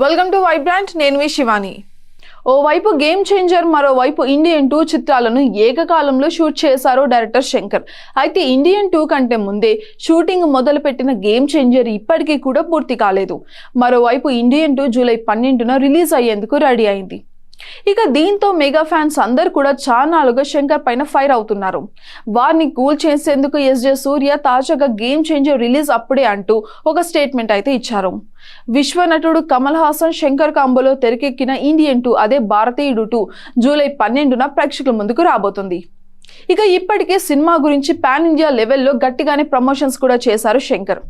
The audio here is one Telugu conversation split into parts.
Welcome to Vibrant. నేను మీ శివాని. ఓవైపు గేమ్ చేంజర్, మరోవైపు ఇండియన్ 2 చిత్రాలను ఏకకాలంలో షూట్ చేశారు డైరెక్టర్ శంకర్. అయితే ఇండియన్ 2 కంటే ముందే షూటింగ్ మొదలుపెట్టిన గేమ్ చేంజర్ ఇప్పటికీ కూడా పూర్తి కాలేదు. మరోవైపు ఇండియన్ 2 జూలై 12న రిలీజ్ అయ్యేందుకు రెడీ అయింది. ఇక దీంతో మెగా ఫ్యాన్స్ అందరు కూడా చానాలుగా శంకర్ పైన ఫైర్ అవుతున్నారు. వారిని కూల్ చేసేందుకు ఎస్జే సూర్య తాజాగా గేమ్ చేంజర్ రిలీజ్ అప్పుడే అంటూ ఒక స్టేట్మెంట్ అయితే ఇచ్చారు. విశ్వ నటుడు కమల్ హాసన్ శంకర్ కాంబోలో తెరకెక్కిన ఇండియన్ 2 అదే భారతీయుడు 2 జూలై 12న ప్రేక్షకుల ముందుకు రాబోతుంది. ఇక ఇప్పటికే సినిమా గురించి పాన్ ఇండియా లెవెల్లో గట్టిగానే ప్రమోషన్స్ కూడా చేశారు శంకర్.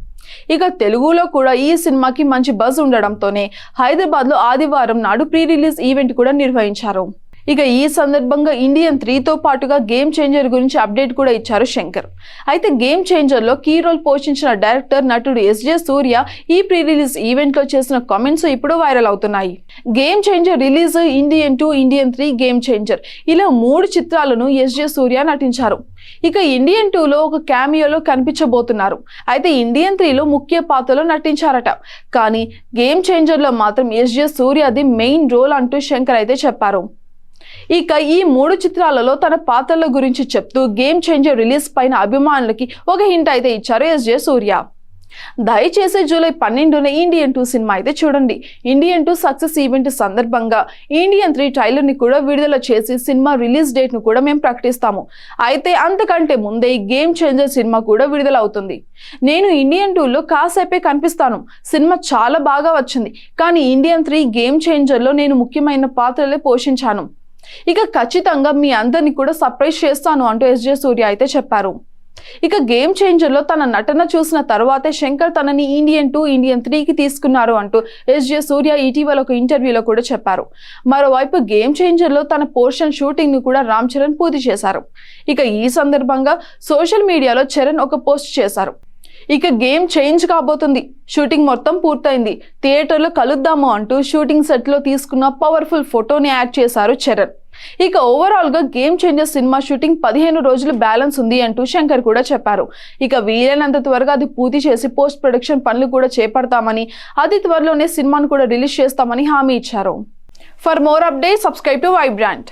ఇక తెలుగులో కూడా ఈ సినిమాకి మంచి బజ్ ఉండడంతోనే హైదరాబాద్ లో ఆదివారం నాడు ప్రీ రిలీజ్ ఈవెంట్ కూడా నిర్వహించారు. ఇక ఈ సందర్భంగా ఇండియన్ 3తో పాటుగా గేమ్ చేంజర్ గురించి అప్డేట్ కూడా ఇచ్చారు శంకర్. అయితే గేమ్ చేంజర్ లో కీ రోల్ పోషించిన డైరెక్టర్ నటుడు ఎస్జే సూర్య ఈ ప్రీ రిలీజ్ ఈవెంట్ లో చేసిన కామెంట్స్ ఇప్పుడు వైరల్ అవుతున్నాయి. Game changer release, Indian 2, Indian 3, game changer ఇలా 3 చిత్రాలను ఎస్జే సూర్య నటించారు. ఇక ఇండియన్ 2లో ఒక క్యామియోలో కనిపించబోతున్నారు. అయితే ఇండియన్ 3లో ముఖ్య పాత్రలో నటించారట. కానీ గేమ్ చేంజర్ లో మాత్రం ఎస్జే సూర్యది మెయిన్ రోల్ అంటూ శంకర్ అయితే చెప్పారు. ఇక ఈ 3 చిత్రాలలో తన పాత్రల గురించి చెప్తూ గేమ్ చేంజర్ రిలీజ్ పైన అభిమానులకి ఒక హింట్ అయితే ఇచ్చారు ఎస్జే సూర్య. దయచేసి జూలై 12న ఇండియన్ 2 సినిమా అయితే చూడండి. ఇండియన్ 2 సక్సెస్ ఈవెంట్ సందర్భంగా ఇండియన్ 3 ట్రైలర్ ని కూడా విడుదల చేసి సినిమా రిలీజ్ డేట్ ను కూడా మేము ప్రకటిస్తాము. అయితే అంతకంటే ముందే గేమ్ చేంజర్ సినిమా కూడా విడుదల అవుతుంది. నేను ఇండియన్ 2లో కాసేపే కనిపిస్తాను. సినిమా చాలా బాగా వచ్చింది. కానీ ఇండియన్ 3 గేమ్ చేంజర్ లో నేను ముఖ్యమైన పాత్రలే పోషించాను. ఇక ఖచ్చితంగా మీ అందరినీ కూడా సర్ప్రైజ్ చేస్తాను అంటూ ఎస్జే సూర్య అయితే చెప్పారు. ఇక గేమ్ చేంజర్ లో తన నటన చూసిన తర్వాతే శంకర్ తనని ఇండియన్ 2, ఇండియన్ 3కి తీసుకున్నారు అంటూ ఎస్జే సూర్య ఇటీవల ఒక ఇంటర్వ్యూలో కూడా చెప్పారు. మరోవైపు గేమ్ చేంజర్ లో తన పోర్షన్ షూటింగ్ ను కూడా రామ్ చరణ్ పూర్తి చేశారు. ఇక ఈ సందర్భంగా సోషల్ మీడియాలో చరణ్ ఒక పోస్ట్ చేశారు. ఇక గేమ్ చేంజ్ కాబోతుంది, షూటింగ్ మొత్తం పూర్తయింది, థియేటర్లో కలుద్దాము అంటూ షూటింగ్ సెట్ లో తీసుకున్న పవర్ఫుల్ ఫోటోని యాడ్ చేశారు చరణ్. ఇక ఓవరాల్ గా గేమ్ చేంజర్ సినిమా షూటింగ్ 15 రోజులు బ్యాలెన్స్ ఉంది అంటూ శంకర్ కూడా చెప్పారు. ఇక వీలైనంత త్వరగా అది పూర్తి చేసి పోస్ట్ ప్రొడక్షన్ పనులు కూడా చేపడతామని, అతి త్వరలోనే సినిమాను కూడా రిలీజ్ చేస్తామని హామీ ఇచ్చారు. For more updates, subscribe to Vibrant.